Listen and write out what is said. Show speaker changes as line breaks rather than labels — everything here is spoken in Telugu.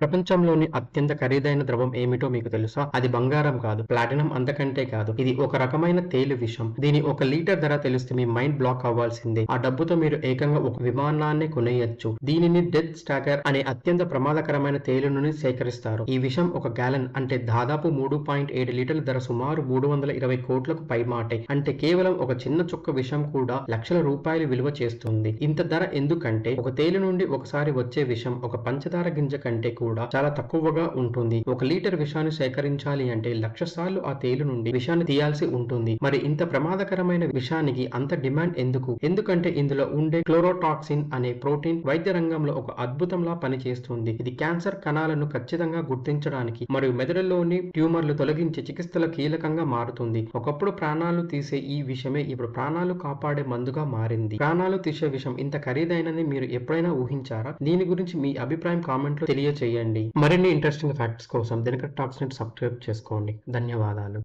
ప్రపంచంలోని అత్యంత ఖరీదైన ద్రవం ఏమిటో మీకు తెలుసా? అది బంగారం కాదు, ప్లాటినం అంతకంటే కాదు. ఇది ఒక రకమైన తేలు విషం. దీని 1 లీటర్ ధర తెలిస్తే మీ మైండ్ బ్లాక్ అవ్వాల్సిందే. ఆ డబ్బుతో మీరు ఏకంగా ఒక విమానాన్నే కొనేయొచ్చు. దీనిని డెత్ స్టాకర్ అనే అత్యంత ప్రమాదకరమైన తేలు నుండి సేకరిస్తారు. ఈ విషం 1 గ్యాలన్ అంటే దాదాపు 3.7 లీటర్ల ధర సుమారు 320 కోట్లకు పైమాటే. అంటే కేవలం ఒక చిన్న చుక్క విషం కూడా లక్షల రూపాయలు విలువ చేస్తుంది. ఇంత ధర ఎందుకంటే ఒక తేలు నుండి ఒకసారి వచ్చే విషం ఒక పంచదార గింజ కంటే కూడా చాలా తక్కువగా ఉంటుంది. 1 లీటర్ విషాన్ని సేకరించాలి అంటే 1,00,000 సార్లు ఆ తేలు నుండి విషాన్ని తీయాల్సి ఉంటుంది. మరి ఇంత ప్రమాదకరమైన విషానికి అంత డిమాండ్ ఎందుకు? ఎందుకంటే ఇందులో ఉండే క్లోరోటాక్సిన్ అనే ప్రోటీన్ వైద్య రంగంలో ఒక అద్భుతంలా పనిచేస్తుంది. ఇది క్యాన్సర్ కణాలను ఖచ్చితంగా గుర్తించడానికి మరియు మెదడులోని ట్యూమర్లు తొలగించే చికిత్సలో కీలకంగా మారుతుంది. ఒకప్పుడు ప్రాణాలు తీసే ఈ విషమే ఇప్పుడు ప్రాణాలు కాపాడే మందుగా మారింది. ప్రాణాలు తీసే విషం ఇంత ఖరీదైనది మీరు ఎప్పుడైనా ఊహించారా? దీని గురించి మీ అభిప్రాయం కామెంట్ లో తెలియచేయండి. మరిన్ని ఇంట్రెస్టింగ్ ఫ్యాక్ట్స్ కోసం దినకర్ టాక్స్ ని సబ్స్క్రైబ్ చేసుకోండి. ధన్యవాదాలు.